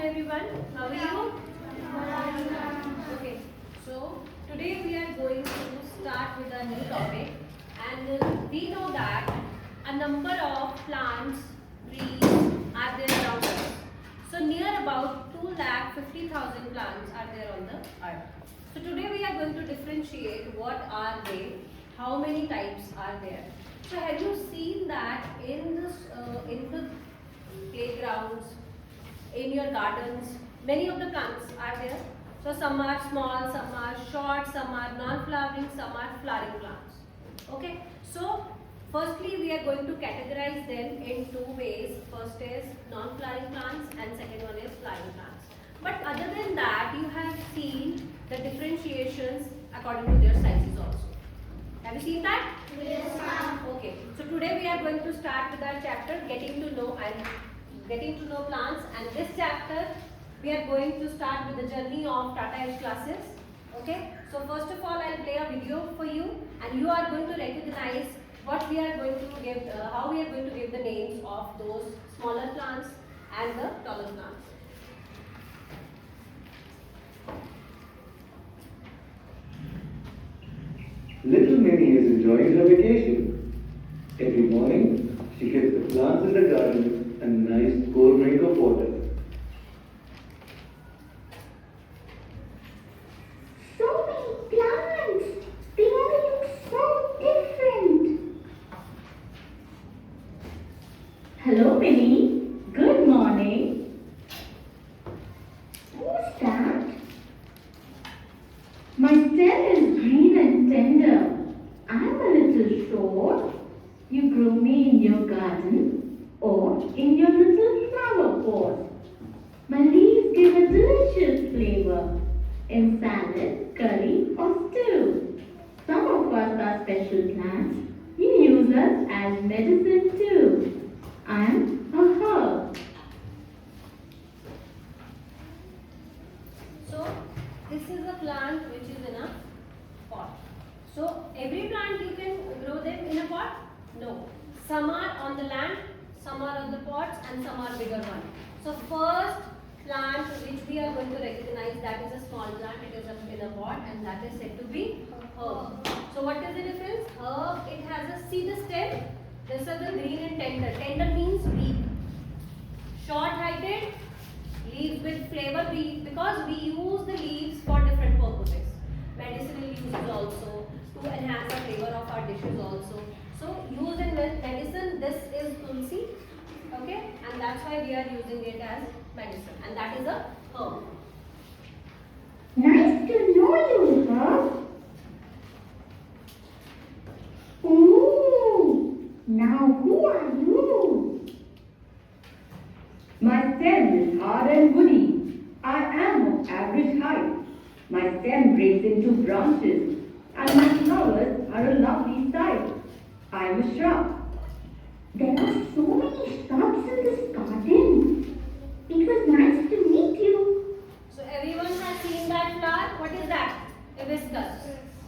everyone. How are you? Okay. So today we are going to start with a new topic, and we know that a number of plants, trees are there around us. So near about 2,50,000 plants are there on the earth. So today we are going to differentiate what are they, how many types are there. So have you seen that in the playgrounds, in your gardens, many of the plants are there. So some are small, some are short, some are non-flowering, some are flowering plants. Okay. So firstly we are going to categorize them in two ways. First is non-flowering plants and second one is flowering plants. But other than that, you have seen the differentiations according to their sizes also. Have you seen that? Yes, ma'am. Okay. So today we are going to start with our chapter getting to know plants, and this chapter we are going to start with the journey of Tata classes. Okay. So first of all, I'll play a video for you, and you are going to recognize what we are going to give, how we are going to give the names of those smaller plants and the taller plants. Little Minnie is enjoying her vacation. Every morning, she gets the plants in the garden a nice cold drink of water. So many plants. They all look so different. Hello, Minnie. Good morning. Who's that? My stem is green and tender. I'm a little short. You grow me in your garden or in your little flower pot. My leaves give a delicious flavor in salad, curry or stew. Some of us are special plants. You use us as medicine too. I'm a herb. So this is a plant which is in a pot. So every plant you can grow them in a pot? No. Some are on the land, some are on the pots, and some are bigger ones. So first plant which we are going to recognize, that is a small plant, it is in a pot, and that is said to be herb. So what is the difference? Herb, it has a, see the stem? This is the green and tender. Tender means weak. Short-heighted, leaves with flavor, because we use the leaves for different purposes. Medicinal uses also, to enhance the flavor of our dishes also. So used in medicine, this is tulsi, okay, and that's why we are using it as medicine, and that is a herb. Nice to know you, herb. Ooh, now who are you? My stem is hard and woody. I am of average height. My stem breaks into branches, and my flowers are a lovely sight. I am a shrub. There are so many shrubs in this garden. It was nice to meet you. So everyone has seen that flower. What is that? Hibiscus.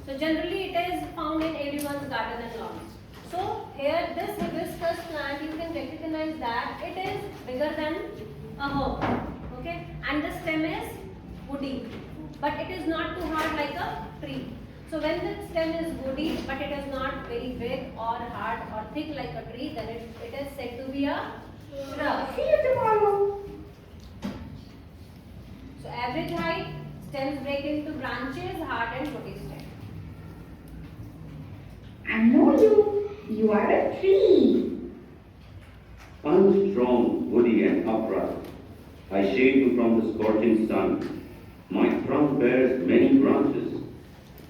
So generally it is found in everyone's garden and lawn. So here this hibiscus plant, you can recognize that it is bigger than a herb. Okay, and the stem is woody, but it is not too hard like a tree. So when the stem is woody, but it is not very big or hard or thick like a tree, then it is said to be a shrub. See you tomorrow. So average height, stems break into branches, hard and woody stem. I know you. You are a tree. I'm strong, woody and upright. I shade you from the scorching sun. My trunk bears many branches.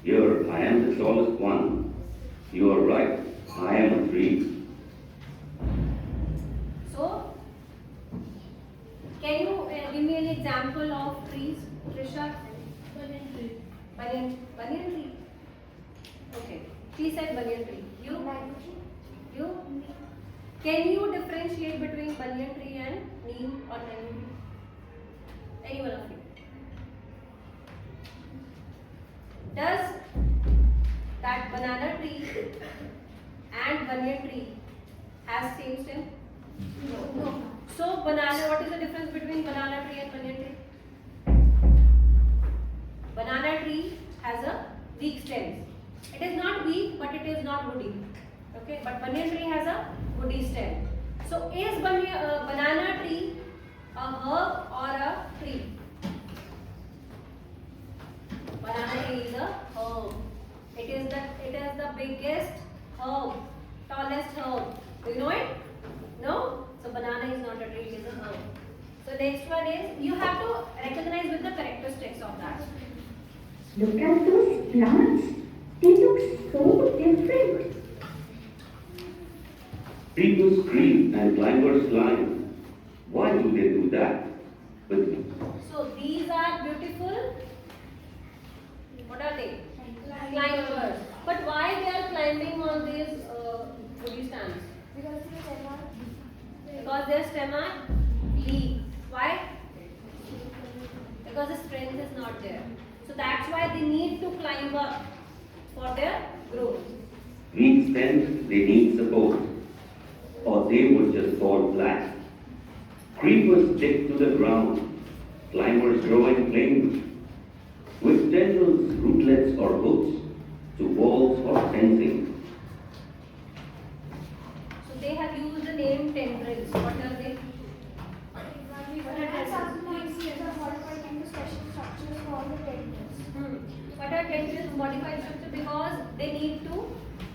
Here I am the tallest one. You are right, I am a tree. So, can you give me an example of trees, Trisha? Banyan tree. Banyan tree. Okay. She said banyan tree. You? You? Can you differentiate between banyan tree and neem or banyan tree? Any one of you? Does that banana tree and banyan tree have same stem? No. So banana, what is the difference between banana tree and banyan tree? woody stem. So is banana tree a herb or a tree? Banana tree is a herb. It is the biggest herb, tallest herb. Do you know it? No? So banana is not a tree, it is a herb. So next one is, you have to recognize with the characteristics of that. Look at those plants. They look so different. Creepers creep and climbers climb. Why do they do that? But So these are beautiful. What are they? Climbers. But why they are climbing on these woody stands? Because their stem are weak. Why? Because the strength is not there. So that's why they need to climb up for their growth. weak stems, they need support, or they would just fall flat. Creepers stick to the ground. Climbers grow in flames. With tendrils, rootlets, or hooks to walls or fencing. So they have used the name tendrils. What are they? What are tendrils? Modified structure, because they need to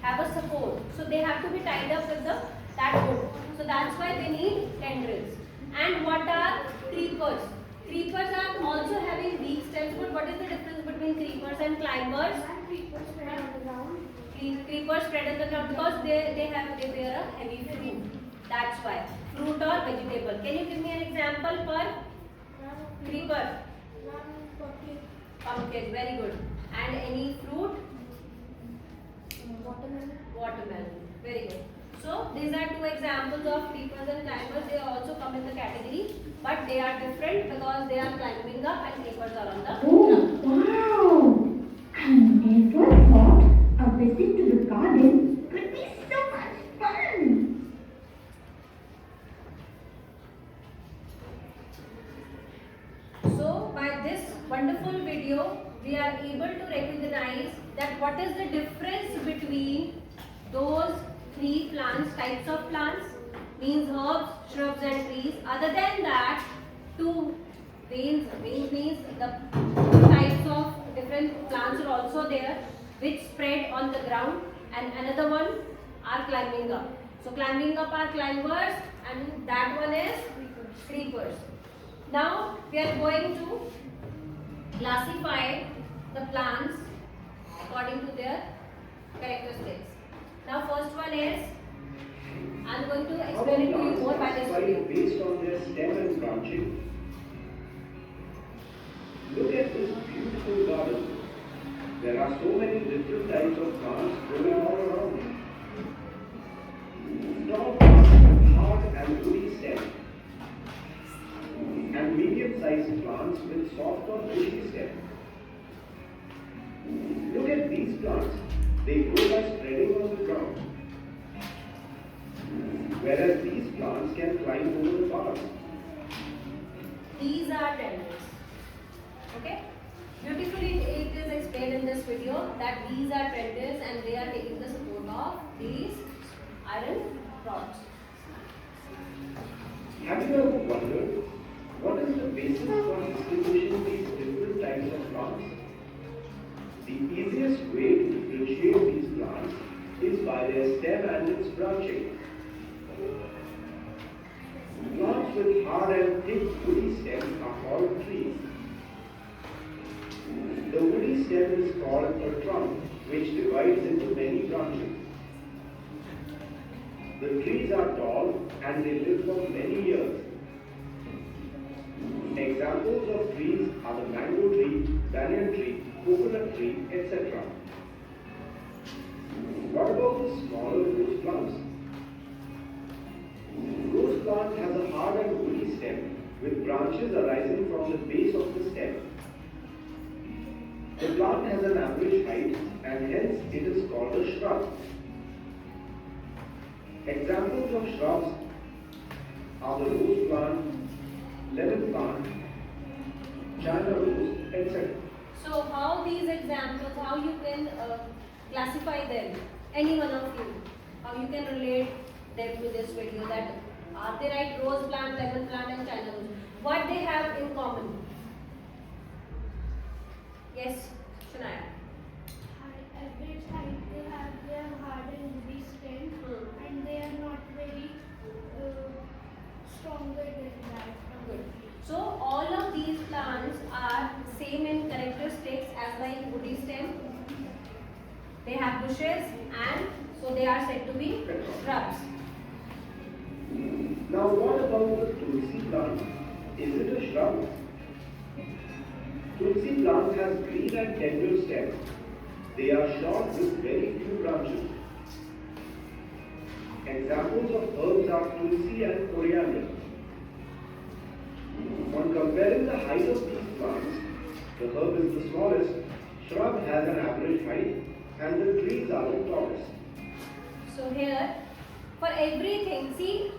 have a support. So they have to be tied up with that wood. So that's why they need tendrils. And what are creepers? Creepers are also having weak stems, but what is the difference between creepers and climbers? Creepers spread on the ground because they bear a heavy fruit. That's why. Fruit or vegetable. Can you give me an example for creeper? Pumpkin. Very good. And any fruit? Watermelon. Very good. So these are two examples of creepers and climbers. They also come in the category, but they are different because they are climbing up and creepers are on the Oh, ground. wow! I never thought a visit to the garden could be so much fun. So by this wonderful video, we are able to recognize that what is the difference between those three plants, types of plants, means herbs, shrubs and trees. Other than that, two veins means the types of different plants are also there which spread on the ground, and another one are climbing up. So climbing up are climbers and that one is creepers. Now we are going to classify the plants according to their characteristics. Now first one is, I am going to explain it to you more by this video. Based on their stem and branching. Look at this beautiful garden. There are so many different types of plants growing all around. Tall plants with hard and woody stems, and medium-sized plants with soft or bushy stems. Look at these plants. They grow by spreading on the ground, whereas these plants can climb over the bars. These are tendrils. Okay? Beautifully it is explained in this video that these are tendrils and they are taking the support of these iron rods. Have you ever wondered what is the basis for distinguishing these different types of plants? The easiest way to differentiate these plants is by their stem and its branching. Plants with hard and thick woody stems are called trees. The woody stem is called a trunk, which divides into many branches. The trees are tall and they live for many years. Examples of trees are the mango tree, banyan tree, coconut tree, etc. What about the smaller rose plants? Rose plant has a hard and woody stem with branches arising from the base of the stem. The plant has an average height and hence it is called a shrub. Examples of shrubs are the rose plant, lemon plant, China rose, etc. So how these examples, how you can classify them, any one of you, how you can relate them to this video that are they right? Rose plant, lemon plant, and China rose. What they have in common? Yes, Shanaya. Average height, they have their hard and woody stem, and they are not very stronger than that. Good. So all of these plants are same in characteristics as like woody stem. They have bushes and so they are said to be shrubs. Now what about the tulsi plant? Is it a shrub? Tulsi plant has green and tender stems. They are short with very few branches. Examples of herbs are tulsi and coriander. On comparing the height of these plants, the herb is the smallest, shrub has an average height, and the trees are the tallest. So here for everything, see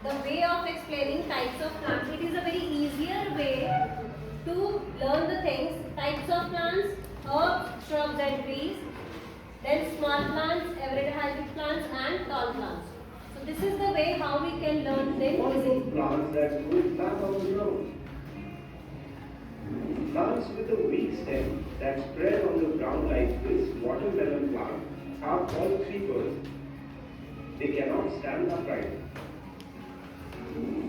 the way of explaining types of plants. It is a very easier way to learn the things. Types of plants, herbs, shrubs and trees. Then small plants, average height plants and tall plants. So this is the way how we can learn them What easily. about plants that grow flat on the ground? Plants with a weak stem that spread on the ground like this watermelon plant are called creepers. They cannot stand upright.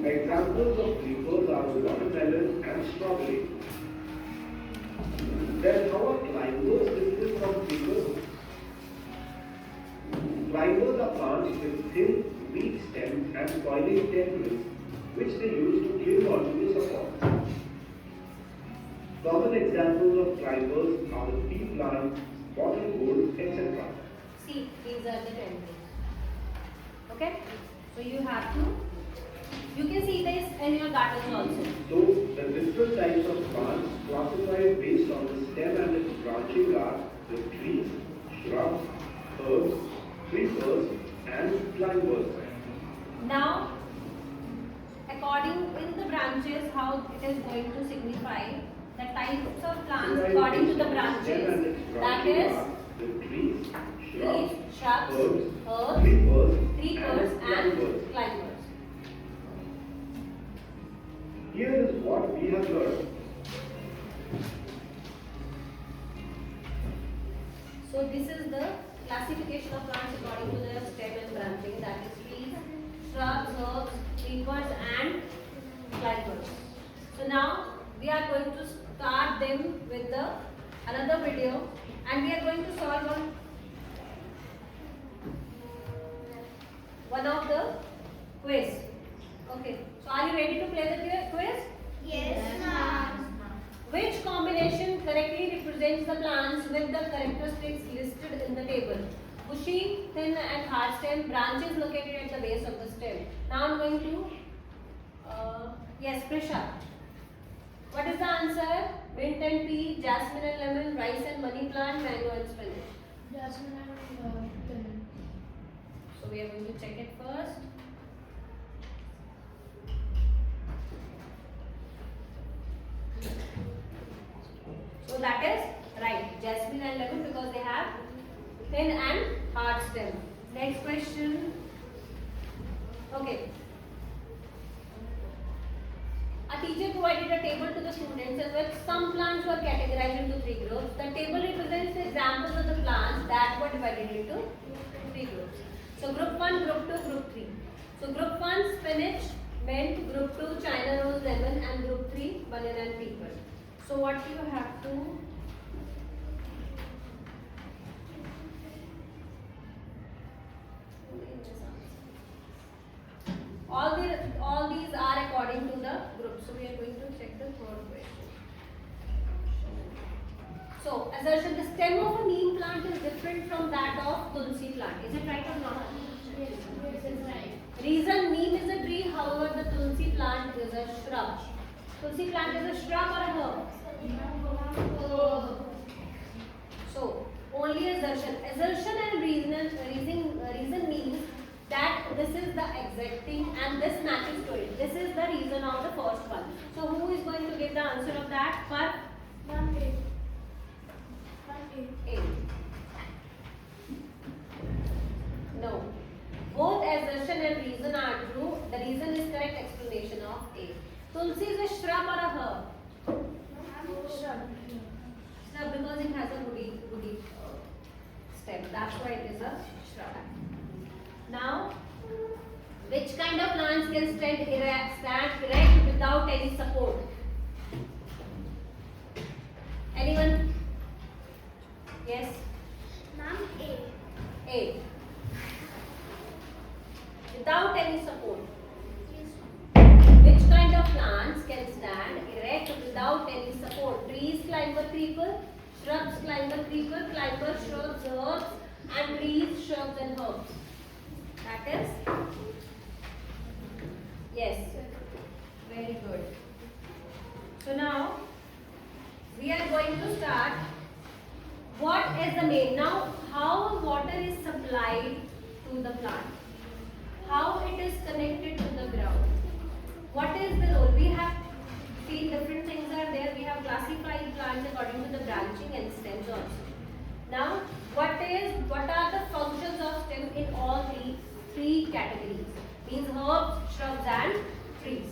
Examples of creepers are watermelon and strawberry. Then how are climbers different from creepers? Climbers are plants with thin, weak stems and coiling tendrils, which they use to cling onto the support. Common examples of climbers are the pea plant, bottle gourd, etc. See, these are the tendrils. Okay? So you have to, you can see this in your gardens also. So, the different types of plants classified based on the stem and its branching are the trees, shrubs, herbs, creepers, and climbers. Now, according in the branches, how it is going to signify the types of plants according to the branches. That is the trees, shrubs, trees, shrubs, herbs, creepers, creepers, and climbers. Here is what we have learned. So this is the classification of plants according to their stem and branching. That is trees, shrubs, herbs, creepers, and climbers. So now we are going to start them with the another video, and we are going to solve one of the quiz. Okay. So are you ready to play the quiz? Yes, ma'am. Which combination correctly represents the plants with the characteristics listed in the table? Bushy, thin and hard stem, branches located at the base of the stem. Now I'm going to, yes, Prisha. What is the answer? Mint and pea, jasmine and lemon, rice and money plant, mango and spinach. Jasmine and lemon. So we are going to check it first. So that is right, jasmine and lemon, because they have thin and hard stem. Next question. Okay. A teacher provided a table to the students in which some plants were categorized into three groups. The table represents the examples of the plants that were divided into three groups. So group 1, group 2, group 3. So group 1 spinach, mint, group 2 China rose, lemon, and group 3 banana and peepers. So what you have to all these are according to the group. So we are going to check the third question. So assertion: the stem of a neem plant is different from that of tulsi plant. Is it right or not? Yes, it is right. Reason: neem is a tree, however the tulsi plant is a shrub. Tulsi plant is a shrub or a herb? So only assertion. Assertion and reason means that this is the exact thing and this matches to it. This is the reason of the first one. So who is going to give the answer of that? For Ma'am, eight. Ma'am, eight. A. No. Both that's why it is a shrub. Now, which kind of plants can stand erect without any support? Anyone? Yes? Ma'am, A. A. Without any support. Which kind of plants can stand erect without any support? Trees, climber, creeper, shrubs, climber, creeper, climber, shrubs, herbs, and trees, shrubs, and herbs. That is? Yes. Very good. So now, we are going to start. What is the main? Now, how water is supplied to the plant? How it is connected to the ground? What is the role? We have seen different things are there. We have classified plants according to the branching and stems also. Now, what are the functions of stem in all three categories? Means herbs, shrubs, and trees.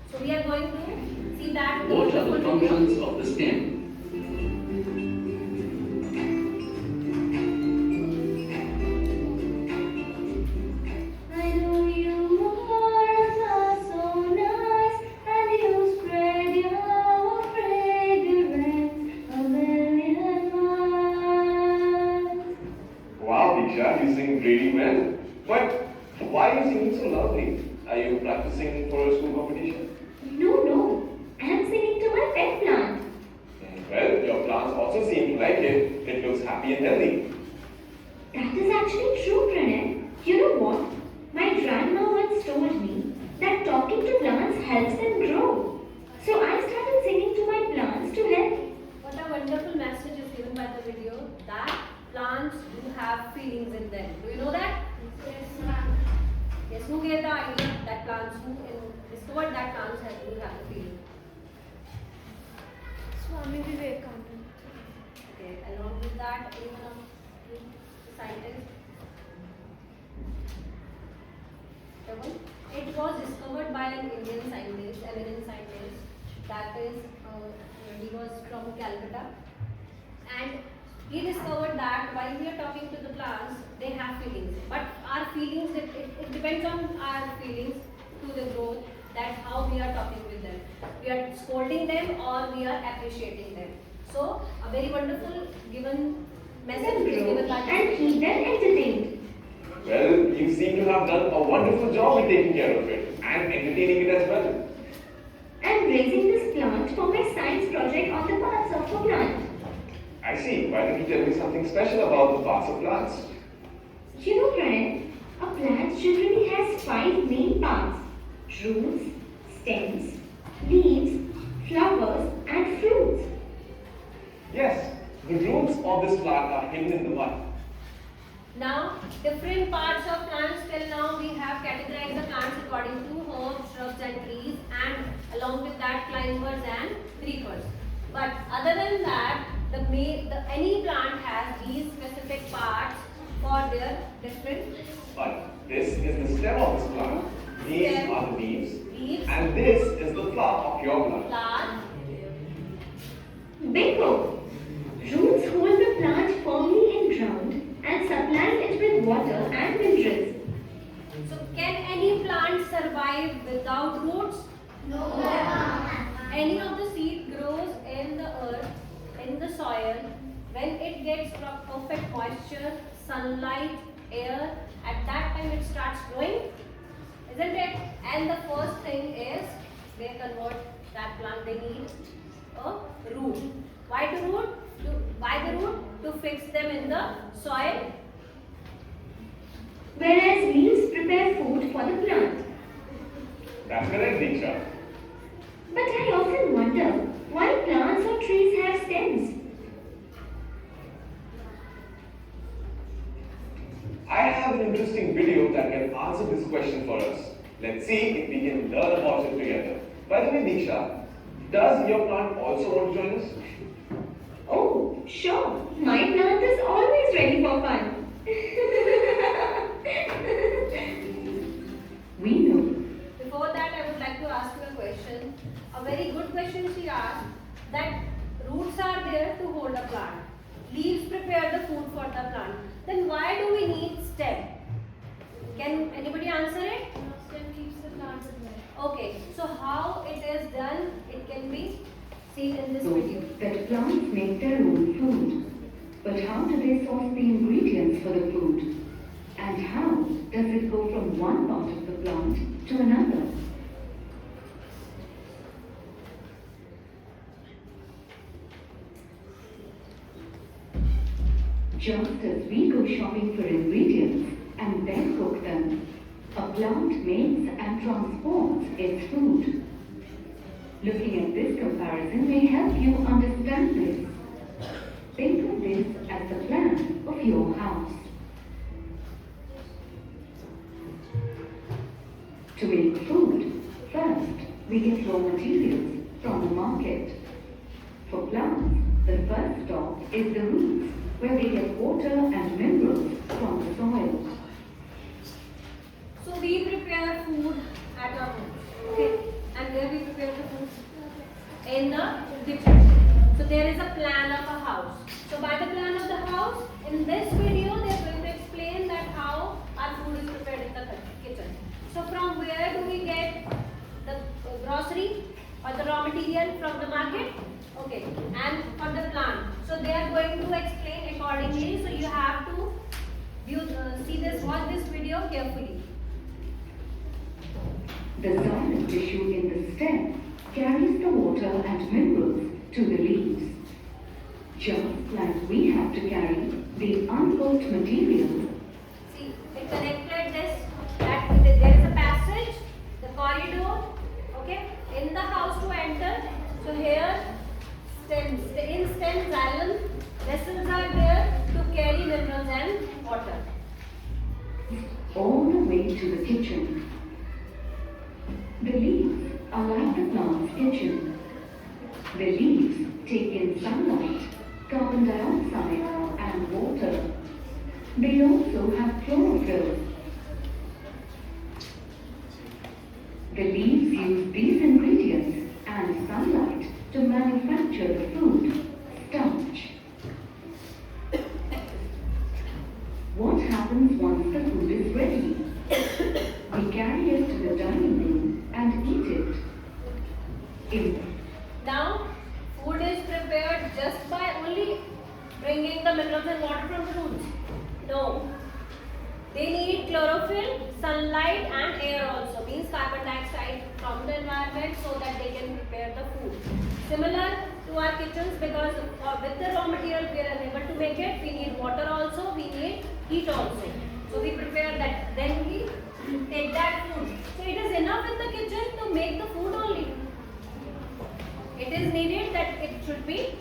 So we are going to see that. What are the functions of the stem? I know you are so nice, and you spread your fragrance a million miles. Wow, Diksha, you sing really well. But why are you singing so loudly? Are you practicing for a school competition? No, I am singing to my pet plant. Well, your plants also seem to like it. It looks happy and healthy. That is actually true, Pranay. You know what? My grandma once told me that talking to plants helps them grow. So I started singing to my plants to help. What a wonderful message is given by the video that plants do have feelings in them. Do you know that? Yes, ma'am. Yes, who gave the idea that plants, who discovered that plants do have a feeling? Swami Vivekananda. Okay, along with that, anyone of the scientists? Seven? It was discovered by an Indian scientist, eminent scientist, that is, he was from Calcutta, and he discovered that while we are talking to the plants, they have feelings. But our feelings, it depends on our feelings to the growth, that how we are talking with them. We are scolding them or we are appreciating them. So, a very wonderful given message is given by And keep them entertained. Well, you seem to have done a wonderful job in taking care of it and entertaining it as well. I'm raising this plant for my science project on the parts of a plant. I see. Why don't you tell me something special about the parts of plants? You know, Pranay, a plant generally has 5 main parts: roots, stems, leaves, flowers, and fruits. Yes, the roots of this plant are hidden in the mud. Now, different parts of plants till now we have categorized the plants according to herbs, shrubs and trees, and along with that climbers and creepers. But other than that, any plant has these specific parts for their different But this is the stem of this plant. These Stem. are the leaves. leaves, And this is the flower of your plant. flower. Bingo! Roots hold the plant firmly in ground and supply it with water and minerals. So, can any plant survive without roots? No. Any of the seed grows in the earth, in the soil, when it gets perfect moisture, sunlight, air, at that time it starts growing, isn't it? And the first thing is they convert that plant, they need a root. Why the root? Why the root? To fix them in the soil. Whereas leaves prepare food for the plant. That's correct, Diksha. But I often wonder why plants or trees have stems. I have an interesting video that can answer this question for us. Let's see if we can learn about it together. By the way, Diksha, does your plant also want to join us? Oh, sure. My plant is always ready for fun. We know. Before that, I would like to ask you a question. A very good question she asked, that roots are there to hold a plant. leaves prepare the food for the plant. Then why do we need stem? Can anybody answer it? Stem keeps the plant alive. Okay, so how it is done, it can be seen in this So video. that plants make their own food. But how do they source the ingredients for the food? And how does it go from one part of the plant to another? Just as we go shopping for ingredients and then cook them, a plant makes and transports its food. Looking at this comparison may help you understand this. Think of this as the plan of your house. To make food, first we get raw materials from the market. For plants, the first stop is the roots, where they get water and minerals from the soil. So we prepare food at our home. Okay, and where we prepare the food? In the kitchen. So there is a plan of a house. So by the plan of the house, in this video they are going to explain that how our food is prepared in the kitchen. So from where do we get the grocery or the raw material from the market? Okay, and for the plant. So they are going to explain accordingly. So you have to watch this video carefully. The xylem tissue in the stem carries the water and minerals to the leaves. Just like we have to carry the uncooked materials, See, it connected this, that there is a passage, the corridor, okay, in the house to enter. So here, in stem xylem, vessels are there to carry minerals and water. all the way to the kitchen. The leaves are like the plant's kitchen. The leaves take in sunlight, carbon dioxide, and water. They also have chlorophyll. The leaves use these ingredients and sunlight to manufacture the food, starch. What happens once the food is ready? We carry it to the dining room and eat it. Now, food is prepared just by only bringing the minerals and water from the roots. No. They need chlorophyll, sunlight and air also, means carbon dioxide from the environment, so that they can prepare the food. Similar to our kitchens, because with the raw material we are unable to make it, we need water also, we need heat also. So we prepare that, then we take that food. So it is enough in the kitchen to make the food only. It is needed that it should be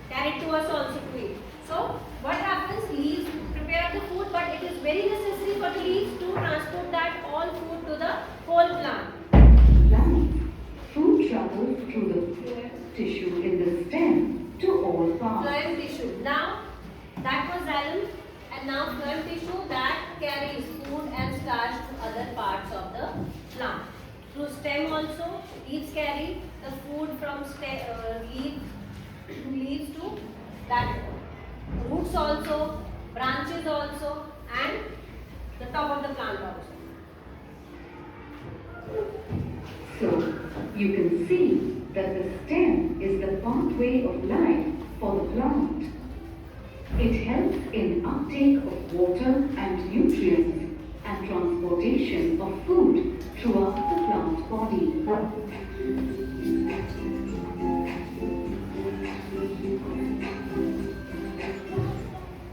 carried to us also to eat. So what happens? Leaves prepare the food, but it is very necessary for the leaves to transport that all food to the whole plant. Plants, food travels through the tissue in the stem to all parts. Phloem tissue. Now that was xylem, and now phloem tissue that carries food and starch to other parts of the plant. Through stem also, leaves carry the food from leaves to that roots also, branches also, and the top of the plant also. So, you can see that the stem is the pathway of life for the plant. It helps in uptake of water and nutrients and transportation of food throughout the plant body.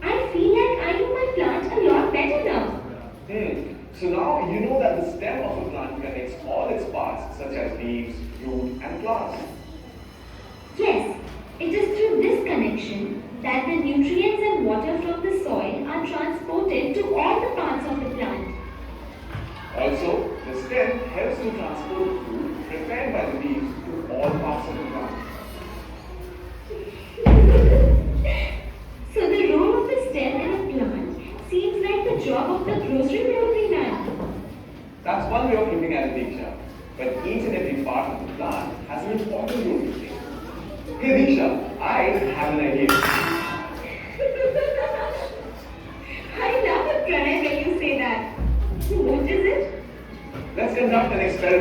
I feel like I know my plant a lot better now. So now you know that the stem of a plant connects all its parts, such as leaves, root, and plants. Yes, it is through this connection that the nutrients and water from the soil are transported to all the parts of the plant. Also, the stem helps to transport the food prepared by the leaves to all parts of the plant. So the role of the stem in a plant seems like the job of the grocery delivery man. That's one way of looking at it, Diksha. But each and every part of the plant has an important role to play. Hey Diksha, I have an idea. conduct an experiment.